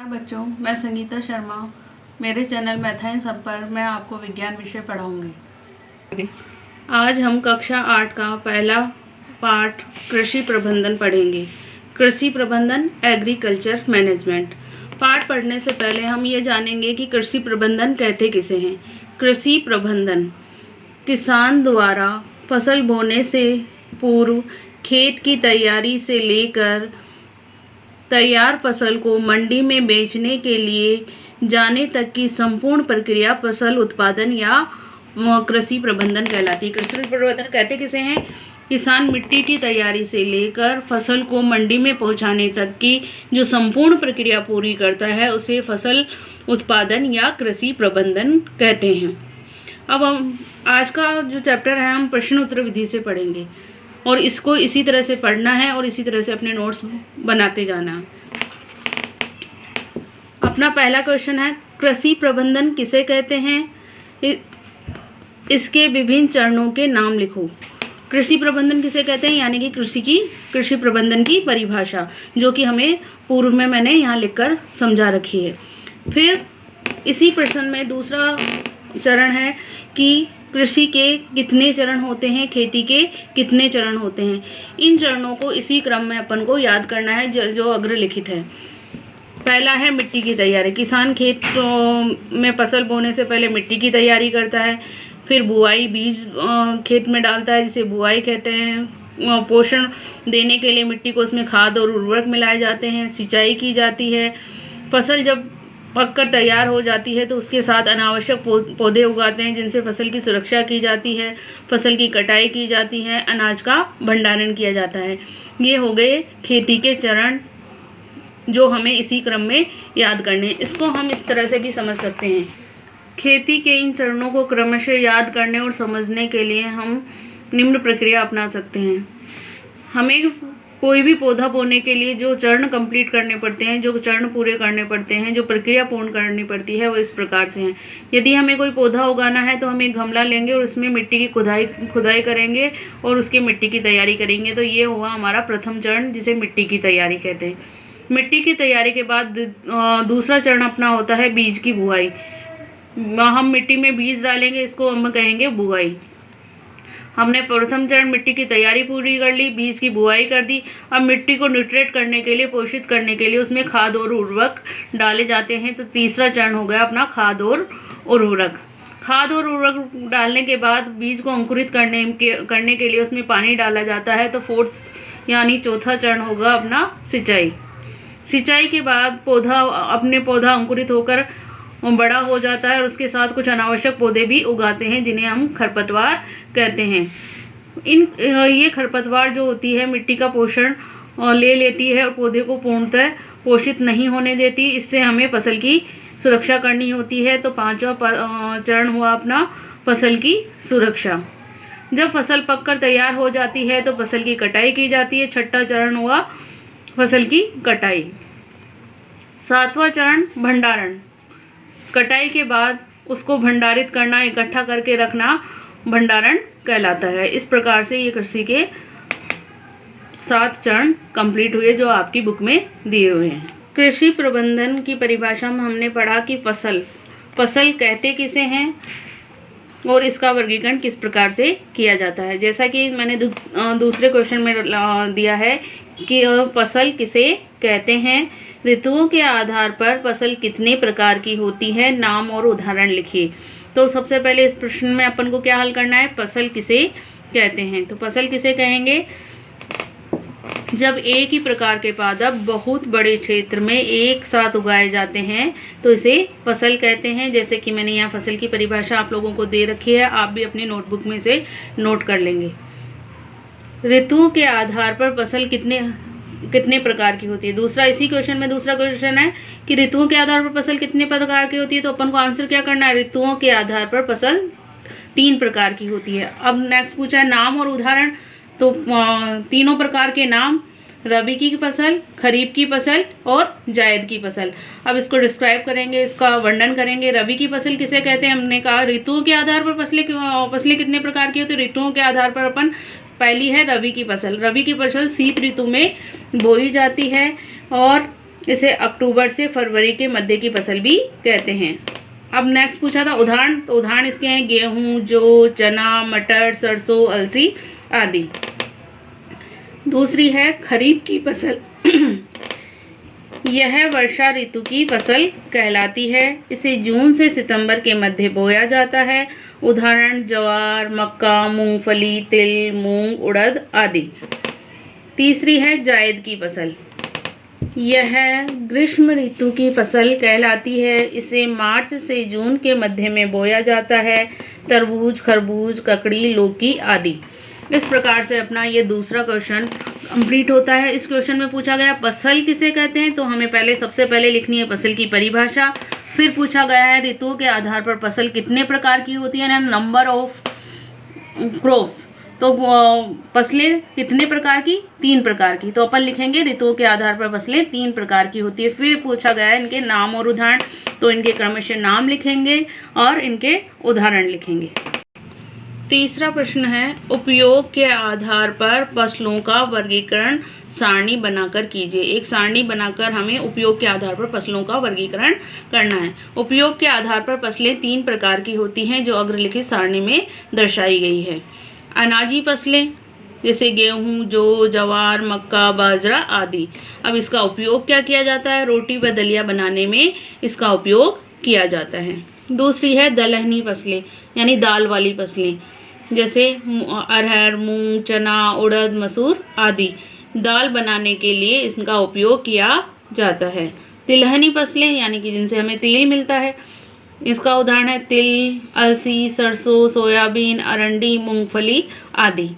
नमस्कार बच्चों, मैं संगीता शर्मा। मेरे चैनल मैथाइन सब पर मैं आपको विज्ञान विषय पढ़ाऊंगी। आज हम कक्षा 8 का पहला पाठ कृषि प्रबंधन पढ़ेंगे। कृषि प्रबंधन, एग्रीकल्चर मैनेजमेंट। पाठ पढ़ने से पहले हम ये जानेंगे कि कृषि प्रबंधन कहते किसे हैं। कृषि प्रबंधन किसान द्वारा फसल बोने से पूर्व खेत की तैयारी से लेकर तैयार फसल को मंडी में बेचने के लिए जाने तक की संपूर्ण प्रक्रिया फसल उत्पादन या कृषि प्रबंधन कहलाती है। कृषि प्रबंधन कहते किसे हैं? किसान मिट्टी की तैयारी से लेकर फसल को मंडी में पहुंचाने तक की जो संपूर्ण प्रक्रिया पूरी करता है उसे फसल उत्पादन या कृषि प्रबंधन कहते हैं। अब हम आज का जो चैप्टर है हम प्रश्न उत्तर विधि से पढ़ेंगे और इसको इसी तरह से पढ़ना है और इसी तरह से अपने नोट्स बनाते जाना है। अपना पहला क्वेश्चन है, कृषि प्रबंधन किसे कहते हैं? इसके विभिन्न चरणों के नाम लिखो। कृषि प्रबंधन किसे कहते हैं, यानी कि कृषि प्रबंधन की परिभाषा, जो कि हमें पूर्व में मैंने यहाँ लिखकर समझा रखी है। फिर इसी प्रश्न में दूसरा चरण है कि कृषि के कितने चरण होते हैं, खेती के कितने चरण होते हैं। इन चरणों को इसी क्रम में अपन को याद करना है जो अग्रलिखित है। पहला है मिट्टी की तैयारी। किसान खेत में फसल बोने से पहले मिट्टी की तैयारी करता है। फिर बुआई, बीज खेत में डालता है जिसे बुआई कहते हैं। पोषण देने के लिए मिट्टी को उसमें खाद और उर्वरक मिलाए जाते हैं। सिंचाई की जाती है। फसल जब पककर तैयार हो जाती है तो उसके साथ अनावश्यक पौधे उगाते हैं जिनसे फसल की सुरक्षा की जाती है। फसल की कटाई की जाती है। अनाज का भंडारण किया जाता है। ये हो गए खेती के चरण जो हमें इसी क्रम में याद करने हैं। इसको हम इस तरह से भी समझ सकते हैं। खेती के इन चरणों को क्रमशः याद करने और समझने के लिए हम निम्न प्रक्रिया अपना सकते हैं। हमें कोई भी पौधा बोने के लिए जो चरण कंप्लीट करने पड़ते हैं, जो चरण पूरे करने पड़ते हैं, जो प्रक्रिया पूर्ण करनी पड़ती है वो इस प्रकार से हैं। यदि हमें कोई पौधा उगाना है तो हम एक गमला लेंगे और उसमें मिट्टी की खुदाई करेंगे और उसके मिट्टी की तैयारी करेंगे। तो ये हुआ हमारा प्रथम चरण जिसे मिट्टी की तैयारी कहते हैं। मिट्टी की तैयारी के बाद दूसरा चरण अपना होता है बीज की बुआई। हम मिट्टी में बीज डालेंगे, इसको हम कहेंगे बुआई। हमने प्रथम चरण मिट्टी की तैयारी पूरी कर ली, बीज की बुआई कर दी। अब मिट्टी को न्यूट्रिएट करने के लिए, पोषित करने के लिए उसमें खाद और उर्वरक डाले जाते हैं। तो तीसरा चरण हो गया अपना खाद और उर्वरक। खाद और उर्वरक डालने के बाद बीज को अंकुरित करने के लिए उसमें पानी डाला जाता है। तो फोर्थ यानी चौथा चरण होगा अपना सिंचाई। सिंचाई के बाद पौधा अंकुरित होकर बड़ा हो जाता है और उसके साथ कुछ अनावश्यक पौधे भी उगाते हैं जिन्हें हम खरपतवार कहते हैं। ये खरपतवार जो होती है मिट्टी का पोषण ले लेती है और पौधे को पूर्णतः पोषित नहीं होने देती। इससे हमें फसल की सुरक्षा करनी होती है। तो पांचवा चरण हुआ अपना फसल की सुरक्षा। जब फसल पककर तैयार हो जाती है तो फसल की कटाई की जाती है। छठा चरण हुआ फसल की कटाई। सातवां चरण भंडारण। कटाई के बाद उसको भंडारित करना, इकट्ठा करके रखना भंडारण कहलाता है। इस प्रकार से ये कृषि के 7 चरण कंप्लीट हुए जो आपकी बुक में दिए हुए हैं। कृषि प्रबंधन की परिभाषा में हमने पढ़ा कि फसल कहते किसे हैं और इसका वर्गीकरण किस प्रकार से किया जाता है। जैसा कि मैंने दूसरे क्वेश्चन में दिया है कि फसल किसे कहते हैं। ऋतुओं के आधार पर फसल कितने प्रकार की होती है, नाम और उदाहरण लिखिए। तो सबसे पहले इस प्रश्न में अपन को क्या हल करना है, फसल किसे कहते हैं। तो फसल किसे कहेंगे, जब एक ही प्रकार के पादप बहुत बड़े क्षेत्र में एक साथ उगाए जाते हैं तो इसे फसल कहते हैं। जैसे कि मैंने यहाँ फसल की परिभाषा आप लोगों को दे रखी है, आप भी अपनी नोटबुक में से नोट कर लेंगे। ऋतुओं के आधार पर फसल कितने प्रकार की होती है। दूसरा इसी क्वेश्चन में दूसरा क्वेश्चन है कि ऋतुओं के आधार पर फसल कितने प्रकार की होती है। तो अपन को आंसर क्या करना है, ऋतुओं के आधार पर फसल 3 प्रकार की होती है। अब नेक्स्ट पूछा है नाम और उदाहरण। तो तीनों प्रकार के नाम, रबी की फसल, खरीफ की फसल और जायद की फसल। अब इसको डिस्क्राइब करेंगे, इसका वर्णन करेंगे। रबी की फसल किसे कहते हैं, हमने कहा ऋतुओं के आधार पर फसलें कितने प्रकार की होती है। ऋतुओं के आधार पर अपन पहली है रबी की फसल। रबी की फसल शीत ऋतु में बोई जाती है और इसे अक्टूबर से फरवरी के मध्य की फसल भी कहते हैं। अब नेक्स्ट पूछा था उदाहरण, तो उदाहरण इसके हैं गेहूं, जौ, चना, मटर, सरसों, अलसी आदि। दूसरी है खरीफ की फसल। यह वर्षा ऋतु की फसल कहलाती है। इसे जून से सितंबर के मध्य बोया जाता है। उदाहरण ज्वार, मक्का, मूंगफली, तिल, मूंग, उड़द आदि। तीसरी है जायद की फसल। यह ग्रीष्म ऋतु की फसल कहलाती है। इसे मार्च से जून के मध्य में बोया जाता है। तरबूज, खरबूज, ककड़ी, लौकी आदि। इस प्रकार से अपना ये दूसरा क्वेश्चन कंप्लीट होता है। इस क्वेश्चन में पूछा गया फसल किसे कहते हैं, तो हमें सबसे पहले लिखनी है फसल की परिभाषा। फिर पूछा गया है ऋतुओं के आधार पर फसल कितने प्रकार की होती है, नंबर ऑफ क्रॉप्स। तो फसलें कितने प्रकार की, 3 प्रकार की। तो अपन लिखेंगे ऋतुओं के आधार पर फसलें 3 प्रकार की होती है। फिर पूछा गया है इनके नाम और उदाहरण, तो इनके क्रमशः नाम लिखेंगे और इनके उदाहरण लिखेंगे। तीसरा प्रश्न है उपयोग के आधार पर फसलों का वर्गीकरण सारणी बनाकर कीजिए। एक सारणी बनाकर हमें उपयोग के आधार पर फसलों का वर्गीकरण करना है। उपयोग के आधार पर फसलें 3 प्रकार की होती हैं जो अग्रलिखित सारणी में दर्शाई गई है। अनाजी फसलें जैसे गेहूं, जौ, जवार, मक्का, बाजरा आदि। अब इसका उपयोग क्या किया जाता है, रोटी व दलिया बनाने में इसका उपयोग किया जाता है। दूसरी है दलहनी फसलें यानी दाल वाली फसलें, जैसे अरहर, मूंग, चना, उड़द, मसूर आदि। दाल बनाने के लिए इनका उपयोग किया जाता है। तिलहनी फसलें यानी कि जिनसे हमें तेल मिलता है, इसका उदाहरण है तिल, अलसी, सरसों, सोयाबीन, अरंडी, मूंगफली आदि।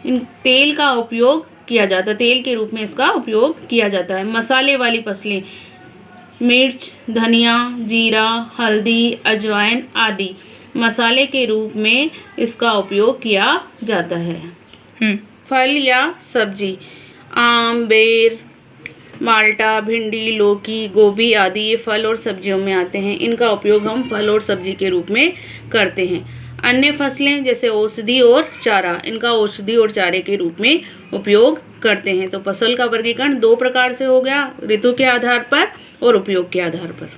इन तेल का उपयोग किया जाता है, तेल के रूप में इसका उपयोग किया जाता है। मसाले वाली फसलें मिर्च, धनिया, जीरा, हल्दी, अजवाइन आदि मसाले के रूप में इसका उपयोग किया जाता है। फल या सब्जी आम, बेर, माल्टा, भिंडी, लौकी, गोभी आदि ये फल और सब्जियों में आते हैं। इनका उपयोग हम फल और सब्जी के रूप में करते हैं। अन्य फसलें जैसे औषधि और चारा, इनका औषधि और चारे के रूप में उपयोग करते हैं। तो फसल का वर्गीकरण 2 प्रकार से हो गया, ऋतु के आधार पर और उपयोग के आधार पर।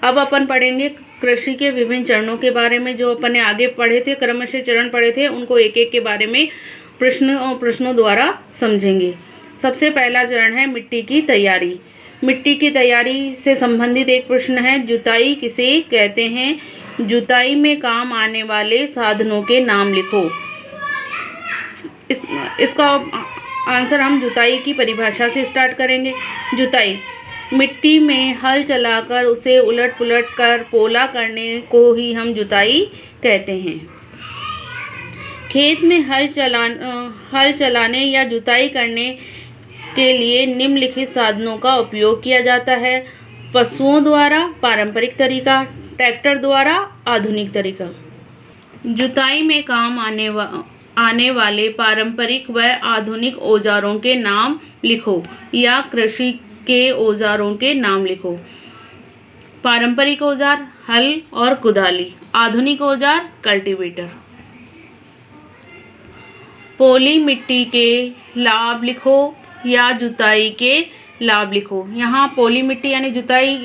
अब अपन पढ़ेंगे कृषि के विभिन्न चरणों के बारे में। जो अपन ने आगे पढ़े थे, क्रमशः चरण पढ़े थे, उनको एक एक के बारे में प्रश्नों द्वारा समझेंगे। सबसे पहला चरण है मिट्टी की तैयारी। मिट्टी की तैयारी से संबंधित एक प्रश्न है, जुताई किसे कहते हैं? जुताई में काम आने वाले साधनों के नाम लिखो। इसका आंसर हम जुताई की परिभाषा से स्टार्ट करेंगे। जुताई मिट्टी में हल चलाकर उसे उलट पुलट कर पोला करने को ही हम जुताई कहते हैं। खेत में हल चलाने या जुताई करने के लिए निम्नलिखित साधनों का उपयोग किया जाता है। पशुओं द्वारा पारंपरिक तरीका, ट्रैक्टर द्वारा आधुनिक तरीका। जुताई में काम आने वाले पारंपरिक व आधुनिक औजारों के नाम लिखो या कृषि के औजारों के नाम लिखो। पारंपरिक औजार हल और कुदाली, आधुनिक औजार कल्टीवेटर। पोली मिट्टी के लाभ लिखो या जुताई के लाभ लिखो। यहाँ पोली मिट्टी यानी जुताई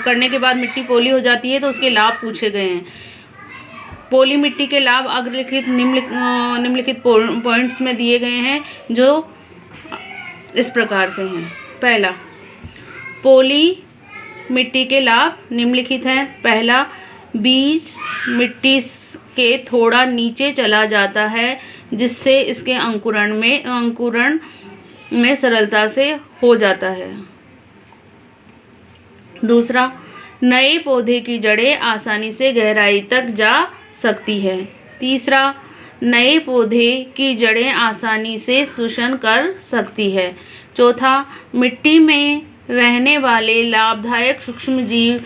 करने के बाद मिट्टी पोली हो जाती है तो उसके लाभ पूछे गए हैं। पोली मिट्टी के लाभ अग्रलिखित निम्नलिखित पॉइंट्स में दिए गए हैं जो इस प्रकार से हैं। पहला, पोली मिट्टी के लाभ निम्नलिखित हैं। पहला, बीज मिट्टी के थोड़ा नीचे चला जाता है जिससे इसके अंकुरण में सरलता से हो जाता है। दूसरा, नए पौधे की जड़ें आसानी से गहराई तक जा सकती है। तीसरा, नए पौधे की जड़ें आसानी से शुष्क कर सकती है। चौथा, मिट्टी में रहने वाले लाभदायक सूक्ष्म जीव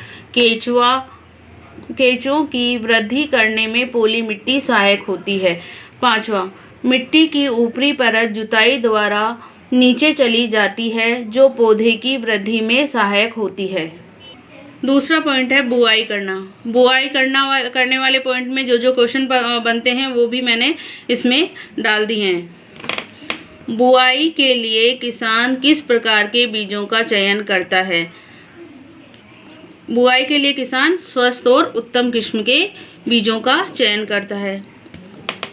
केंचुओं की वृद्धि करने में पोली मिट्टी सहायक होती है। पांचवा, मिट्टी की ऊपरी परत जुताई द्वारा नीचे चली जाती है जो पौधे की वृद्धि में सहायक होती है। दूसरा पॉइंट है बुआई करना। बुआई करने वाले पॉइंट में जो क्वेश्चन बनते हैं वो भी मैंने इसमें डाल दिए हैं। बुआई के लिए किसान किस प्रकार के बीजों का चयन करता है? बुआई के लिए किसान स्वस्थ और उत्तम किस्म के बीजों का चयन करता है।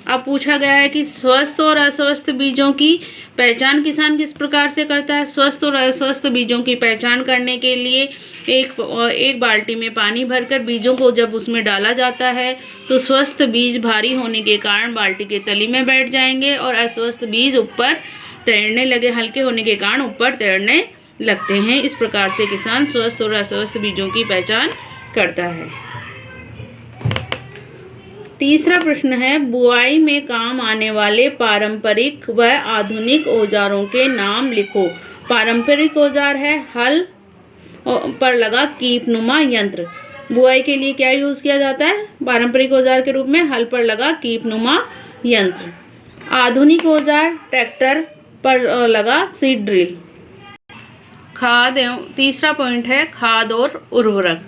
अब पूछा गया है कि स्वस्थ और अस्वस्थ बीजों की पहचान किसान किस प्रकार से करता है? स्वस्थ और अस्वस्थ बीजों की पहचान करने के लिए एक बाल्टी में पानी भरकर बीजों को जब उसमें डाला जाता है तो स्वस्थ बीज भारी होने के कारण बाल्टी के तली में बैठ जाएंगे और अस्वस्थ बीज ऊपर तैरने लगे, हल्के होने के कारण ऊपर तैरने लगते हैं। इस प्रकार से किसान स्वस्थ और अस्वस्थ बीजों की पहचान करता है। तीसरा प्रश्न है, बुआई में काम आने वाले पारंपरिक व आधुनिक औजारों के नाम लिखो। पारंपरिक औजार है हल पर लगा कीपनुमा यंत्र। बुआई के लिए क्या यूज़ किया जाता है? पारंपरिक औजार के रूप में हल पर लगा कीपनुमा यंत्र। आधुनिक औजार ट्रैक्टर पर लगा सीड ड्रिल। खाद एवं तीसरा पॉइंट है खाद और उर्वरक।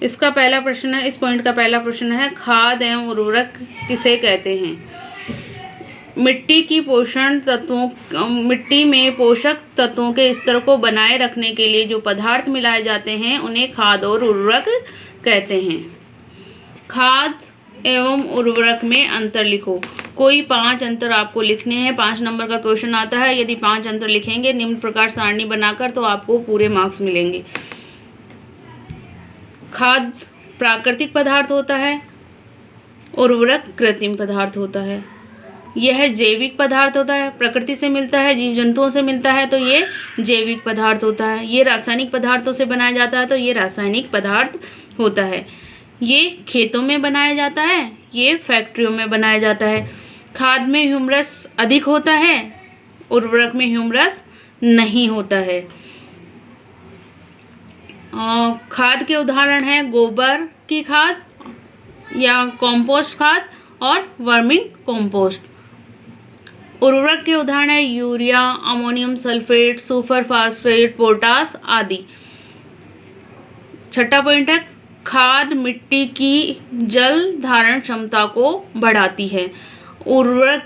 इस पॉइंट का पहला प्रश्न है, खाद एवं उर्वरक किसे कहते हैं? मिट्टी में पोषक तत्वों के स्तर को बनाए रखने के लिए जो पदार्थ मिलाए जाते हैं उन्हें खाद और उर्वरक कहते हैं। खाद एवं उर्वरक में अंतर लिखो। कोई 5 अंतर आपको लिखने हैं। 5 नंबर का क्वेश्चन आता है। यदि 5 अंतर लिखेंगे निम्न प्रकार सारणी बनाकर तो आपको पूरे मार्क्स मिलेंगे। खाद प्राकृतिक पदार्थ होता है, उर्वरक कृत्रिम पदार्थ होता है। यह जैविक पदार्थ होता है, प्रकृति से मिलता है, जीव जंतुओं से मिलता है तो ये जैविक पदार्थ होता है। ये रासायनिक पदार्थों से बनाया जाता है तो ये रासायनिक पदार्थ होता है। ये खेतों में बनाया जाता है, ये फैक्ट्रियों में बनाया जाता है। खाद में ह्यूमरस अधिक होता है, उर्वरक में ह्यूमरस नहीं होता है। खाद के उदाहरण हैं गोबर की खाद या कंपोस्ट खाद और वर्मिंग कंपोस्ट। उर्वरक के उदाहरण है urea, ammonium sulphate, super phosphate, potash आदि। छठा पॉइंट है खाद मिट्टी की जल धारण क्षमता को बढ़ाती है। उर्वरक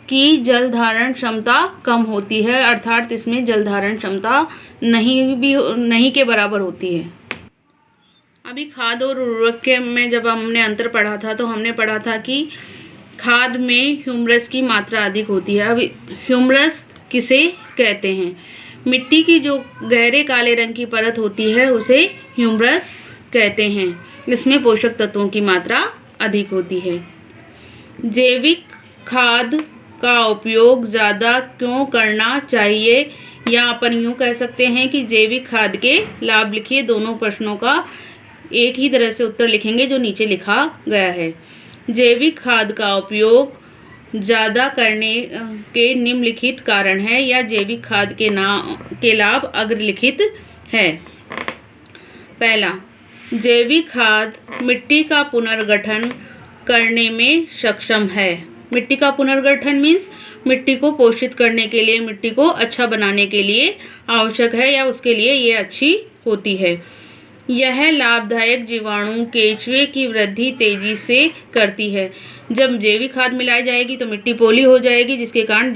की जल धारण क्षमता कम होती है, अर्थात इसमें जल धारण क्षमता नहीं के बराबर होती है। अभी खाद और उर्वरक के में जब हमने अंतर पढ़ा था तो हमने पढ़ा था कि खाद में ह्यूमरस की मात्रा अधिक होती है। अब ह्यूमरस किसे कहते हैं? मिट्टी की जो गहरे काले रंग की परत होती है उसे ह्यूमरस कहते हैं। इसमें पोषक तत्वों की मात्रा अधिक होती है। जैविक खाद का उपयोग ज़्यादा क्यों करना चाहिए? या अपन यूँ कह सकते हैं कि जैविक खाद के लाभ लिखिए। दोनों प्रश्नों का एक ही तरह से उत्तर लिखेंगे जो नीचे लिखा गया है। जैविक खाद का उपयोग ज़्यादा करने के निम्नलिखित कारण है या जैविक खाद के लाभ अग्रलिखित है। पहला, जैविक खाद मिट्टी का पुनर्गठन करने में सक्षम है। मिट्टी का पुनर्गठन मीन्स मिट्टी को पोषित करने के लिए, मिट्टी को अच्छा बनाने के लिए आवश्यक है या उसके लिए ये अच्छी होती है। यह लाभदायक जीवाणु केंचुए की वृद्धि तेजी से करती है। जब जैविक खाद मिलाई जाएगी तो मिट्टी पोली हो जाएगी जिसके कारण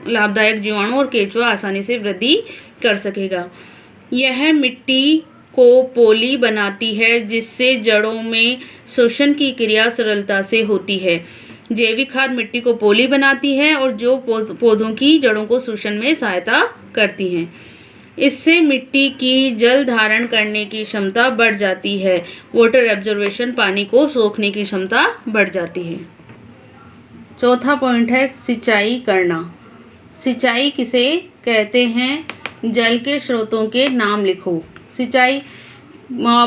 लाभदायक जीवाणु और केंचुआ आसानी से वृद्धि कर सकेगा। यह मिट्टी को पोली बनाती है जिससे जड़ों में शोषण की क्रिया सरलता से होती है। जैविक खाद मिट्टी को पोली बनाती है और जो पौधों की जड़ों को शोषण में सहायता करती हैं। इससे मिट्टी की जल धारण करने की क्षमता बढ़ जाती है। वाटर एब्जॉर्प्शन, पानी को सोखने की क्षमता बढ़ जाती है। चौथा पॉइंट है सिंचाई करना। सिंचाई किसे कहते हैं? जल के स्रोतों के नाम लिखो। सिंचाई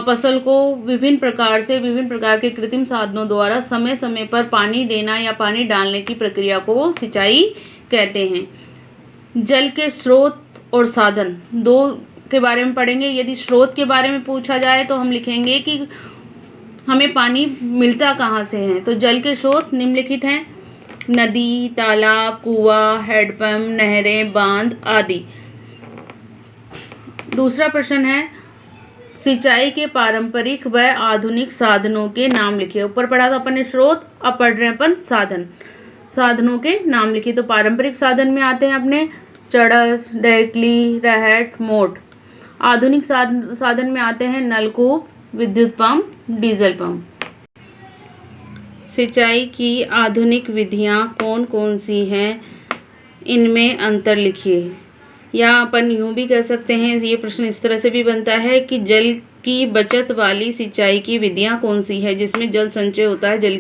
फसल को विभिन्न प्रकार के कृत्रिम साधनों द्वारा समय समय पर पानी देना या पानी डालने की प्रक्रिया को सिंचाई कहते हैं। जल के स्रोत और साधन दो के बारे में पढ़ेंगे। यदि स्रोत के बारे में पूछा जाए तो हम लिखेंगे कि हमें पानी मिलता कहाँ से है। तो जल के स्रोत निम्नलिखित हैं: नदी, तालाब, कुआं, हैंडपंप, नहरें, बांध आदि। दूसरा प्रश्न है सिंचाई के पारंपरिक व आधुनिक साधनों के नाम लिखिए। ऊपर पढ़ा था अपन ने स्रोत, अब पढ़ रहे हैं अपन साधन। साधनों के नाम लिखिए। तो पारंपरिक साधन में आते हैं अपने चड़स, डेकली, रहट, मोट। आधुनिक साधन में आते हैं नलकूप, विद्युत पंप, डीजल पंप। सिंचाई की आधुनिक विधियां कौन कौन सी हैं, इनमें अंतर लिखिए। या अपन यूँ भी कह सकते हैं, ये प्रश्न इस तरह से भी बनता है कि जल की बचत वाली सिंचाई की विधियां कौन सी है, जिसमें जल संचय होता है, जल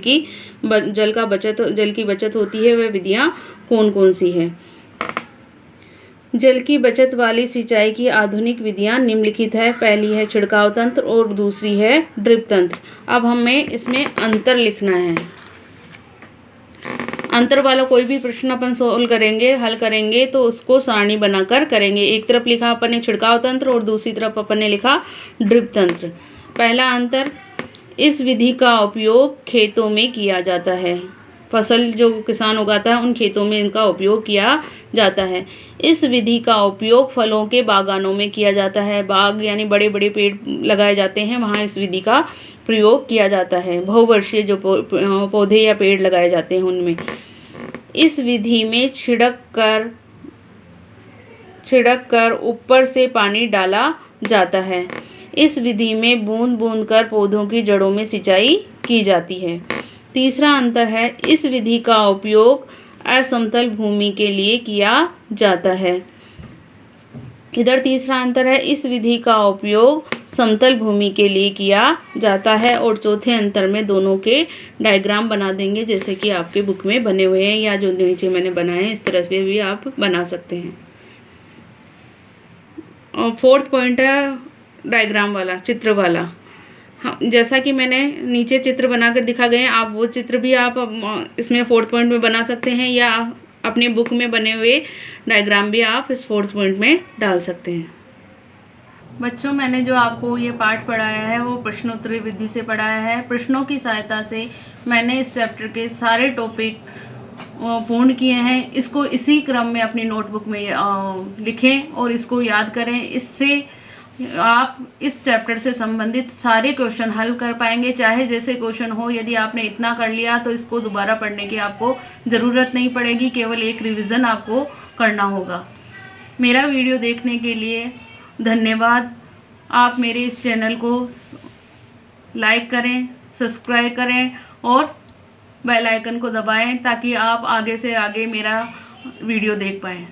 की बचत होती है, वह विधियां कौन कौन सी है। जल की बचत वाली सिंचाई की आधुनिक विधियां निम्नलिखित है। पहली है छिड़काव तंत्र और दूसरी है ड्रिप तंत्र। अब हमें इसमें अंतर लिखना है। अंतर वाला कोई भी प्रश्न अपन सोल्व करेंगे, हल करेंगे तो उसको सारणी बनाकर करेंगे। एक तरफ लिखा अपन ने छिड़काव तंत्र और दूसरी तरफ अपन ने लिखा ड्रिप तंत्र। पहला अंतर, इस विधि का उपयोग खेतों में किया जाता है। फसल जो किसान उगाता है उन खेतों में इनका उपयोग किया जाता है। इस विधि का उपयोग फलों के बागानों में किया जाता है। बाग यानी बड़े बड़े पेड़ लगाए जाते हैं, वहाँ इस विधि का प्रयोग किया जाता है। बहुवर्षीय जो पौधे या पेड़ लगाए जाते हैं उनमें इस विधि में छिड़क कर ऊपर से पानी डाला जाता है। इस विधि में बूंद बूंद कर पौधों की जड़ों में सिंचाई की जाती है। तीसरा अंतर है, इस विधि का उपयोग असमतल भूमि के लिए किया जाता है। इधर तीसरा अंतर है, इस विधि का उपयोग समतल भूमि के लिए किया जाता है। और चौथे अंतर में दोनों के डायग्राम बना देंगे, जैसे कि आपके बुक में बने हुए हैं या जो नीचे मैंने बनाए हैं, इस तरह से भी आप बना सकते हैं। और फोर्थ पॉइंट है डायग्राम वाला, चित्र वाला। हाँ, जैसा कि मैंने नीचे चित्र बनाकर दिखा गए हैं, आप वो चित्र भी आप इसमें फोर्थ पॉइंट में बना सकते हैं, या अपनी बुक में बने हुए डायग्राम भी आप इस फोर्थ पॉइंट में डाल सकते हैं। बच्चों, मैंने जो आपको ये पाठ पढ़ाया है वो प्रश्नोत्तरी विधि से पढ़ाया है। प्रश्नों की सहायता से मैंने इस चैप्टर के सारे टॉपिक पूर्ण किए हैं। इसको इसी क्रम में अपनी नोटबुक में लिखें और इसको याद करें। इससे आप इस चैप्टर से संबंधित सारे क्वेश्चन हल कर पाएंगे, चाहे जैसे क्वेश्चन हो। यदि आपने इतना कर लिया तो इसको दोबारा पढ़ने की आपको ज़रूरत नहीं पड़ेगी, केवल एक रिवीजन आपको करना होगा। मेरा वीडियो देखने के लिए धन्यवाद। आप मेरे इस चैनल को लाइक करें, सब्सक्राइब करें और बेल आइकन को दबाएं, ताकि आप आगे से आगे मेरा वीडियो देख पाएँ।